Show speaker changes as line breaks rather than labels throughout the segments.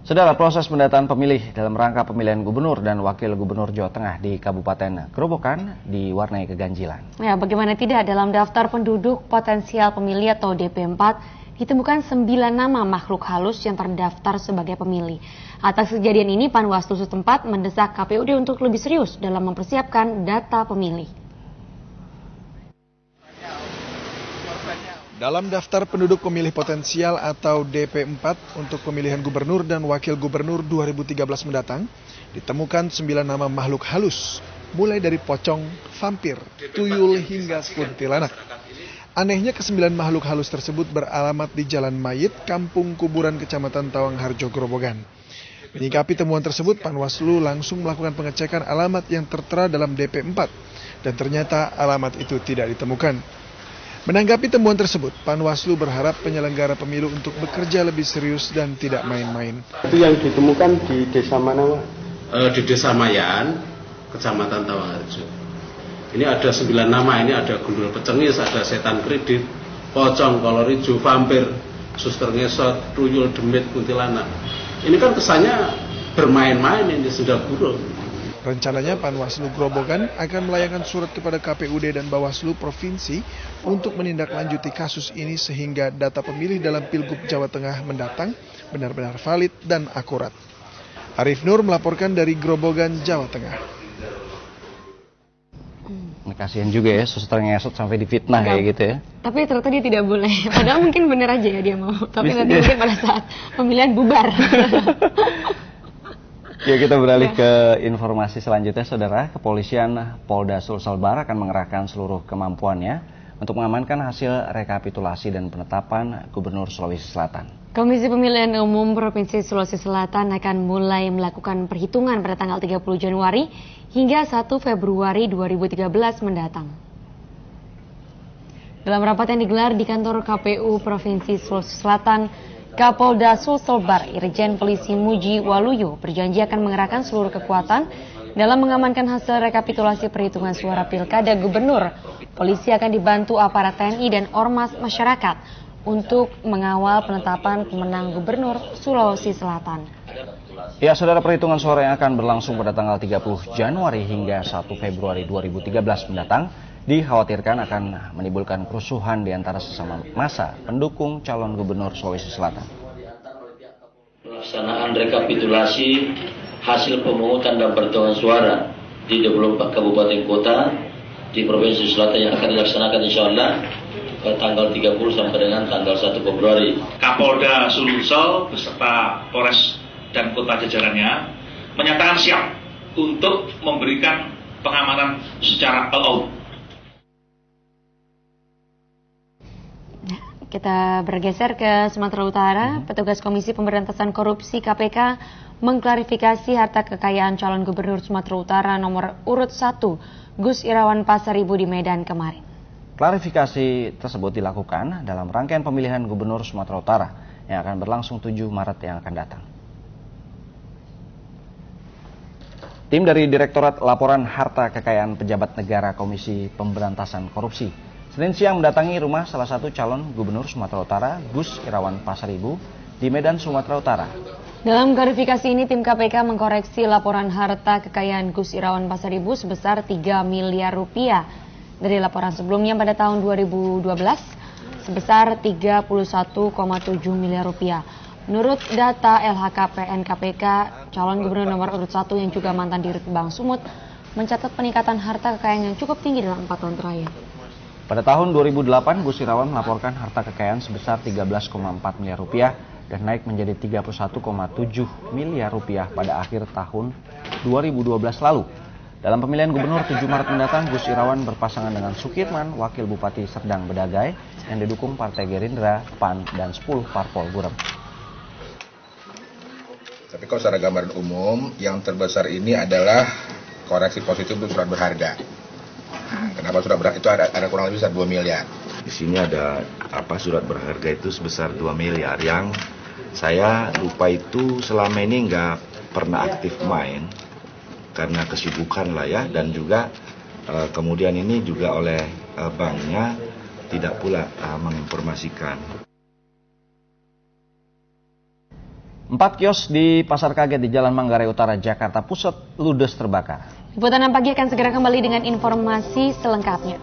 Saudara, proses pendataan pemilih dalam rangka pemilihan gubernur dan wakil gubernur Jawa Tengah di Kabupaten Grobogan diwarnai keganjilan.
Ya, bagaimana tidak, dalam daftar penduduk potensial pemilih atau DP4 ditemukan 9 nama makhluk halus yang terdaftar sebagai pemilih. Atas kejadian ini, Panwaslu setempat mendesak KPUD untuk lebih serius dalam mempersiapkan data pemilih.
Dalam daftar penduduk pemilih potensial atau DP4 untuk pemilihan gubernur dan wakil gubernur 2013 mendatang, ditemukan 9 nama makhluk halus, mulai dari pocong, vampir, tuyul hingga kuntilanak. Anehnya ke-9 makhluk halus tersebut beralamat di Jalan Mayit, Kampung Kuburan, Kecamatan Tawangharjo, Grobogan. Menyikapi temuan tersebut, Panwaslu langsung melakukan pengecekan alamat yang tertera dalam DP4, dan ternyata alamat itu tidak ditemukan. Menanggapi temuan tersebut, Panwaslu berharap penyelenggara pemilu untuk bekerja lebih serius dan tidak main-main.
Itu yang ditemukan di desa mana, Pak?
Di Desa Mayan, Kecamatan Tawangharjo. Ini ada 9 nama, ini ada gundul pecengis, ada setan kredit, pocong, kolor hijau, vampir, suster ngesot, tuyul, demit, kuntilanak. Ini kan kesannya bermain-main, ini sudah buruk.
Rencananya Panwaslu Grobogan akan melayangkan surat kepada KPUD dan Bawaslu Provinsi untuk menindaklanjuti kasus ini sehingga data pemilih dalam Pilgub Jawa Tengah mendatang benar-benar valid dan akurat. Arif Nur melaporkan dari Grobogan, Jawa Tengah.
Kasihan juga ya, suster ngesot sampai difitnah kayak gitu ya.
Tapi ternyata dia tidak boleh, padahal mungkin bener aja ya dia mau. Tapi nanti mungkin pada saat pemilihan bubar.
Ya, kita beralih ke informasi selanjutnya, Saudara. Kepolisian Polda Sulselbar akan mengerahkan seluruh kemampuannya untuk mengamankan hasil rekapitulasi dan penetapan Gubernur Sulawesi Selatan.
Komisi Pemilihan Umum Provinsi Sulawesi Selatan akan mulai melakukan perhitungan pada tanggal 30 Januari hingga 1 Februari 2013 mendatang. Dalam rapat yang digelar di kantor KPU Provinsi Sulawesi Selatan, Kapolda Sulselbar Irjen Polisi Muji Waluyo berjanji akan mengerahkan seluruh kekuatan dalam mengamankan hasil rekapitulasi perhitungan suara pilkada gubernur. Polisi akan dibantu aparat TNI dan ormas masyarakat untuk mengawal penetapan pemenang gubernur Sulawesi Selatan.
Ya, Saudara, perhitungan suara yang akan berlangsung pada tanggal 30 Januari hingga 1 Februari 2013 mendatang dikhawatirkan akan menimbulkan kerusuhan di antara sesama massa pendukung calon gubernur Sulawesi Selatan.
Pelaksanaan rekapitulasi hasil pemungutan dan perhitungan suara di 24 kabupaten kota di Provinsi Selatan yang akan dilaksanakan insya Allah pada tanggal 30 sampai dengan tanggal 1 Februari.
Kapolda Sulsel beserta Polres dan kota jajarannya menyatakan siap untuk memberikan pengamanan secara all out.
Kita bergeser ke Sumatera Utara. Petugas Komisi Pemberantasan Korupsi KPK mengklarifikasi harta kekayaan calon gubernur Sumatera Utara nomor urut 1 Gus Irawan Pasaribu di Medan kemarin.
Klarifikasi tersebut dilakukan dalam rangkaian pemilihan gubernur Sumatera Utara yang akan berlangsung 7 Maret yang akan datang. Tim dari Direktorat Laporan Harta Kekayaan Pejabat Negara Komisi Pemberantasan Korupsi Senin siang mendatangi rumah salah satu calon gubernur Sumatera Utara, Gus Irawan Pasaribu, di Medan, Sumatera Utara.
Dalam klarifikasi ini, tim KPK mengkoreksi laporan harta kekayaan Gus Irawan Pasaribu sebesar 3 miliar rupiah. Dari laporan sebelumnya pada tahun 2012, sebesar 31,7 miliar rupiah. Menurut data LHKPN KPK, calon gubernur nomor urut 1 yang juga mantan Dirut Bank Sumut, mencatat peningkatan harta kekayaan yang cukup tinggi dalam 4 tahun terakhir.
Pada tahun 2008, Gus Irawan melaporkan harta kekayaan sebesar 13,4 miliar rupiah dan naik menjadi 31,7 miliar rupiah pada akhir tahun 2012 lalu. Dalam pemilihan gubernur 7 Maret mendatang, Gus Irawan berpasangan dengan Sukirman, Wakil Bupati Serdang Bedagai, yang didukung Partai Gerindra, PAN, dan 10 parpol buram.
Tapi kalau secara gambaran umum, yang terbesar ini adalah koreksi positif untuk surat berharga. Nah, kenapa surat berharga itu ada kurang lebih sebesar 2 miliar.
Di sini ada surat berharga itu sebesar 2 miliar yang saya lupa itu selama ini nggak pernah aktif main karena kesibukan lah ya, dan juga kemudian ini juga oleh banknya tidak pula menginformasikan.
4 kios di Pasar Kaget di Jalan Manggarai Utara, Jakarta Pusat ludes terbakar.
Liputan 6 pagi akan segera kembali dengan informasi selengkapnya.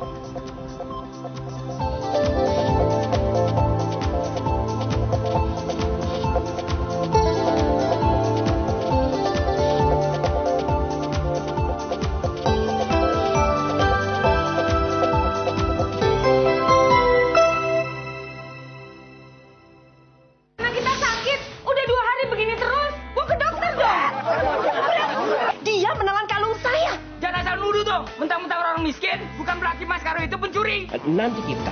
Mentang-mentang orang miskin, bukan berarti Mas Karo itu pencuri. Nanti kita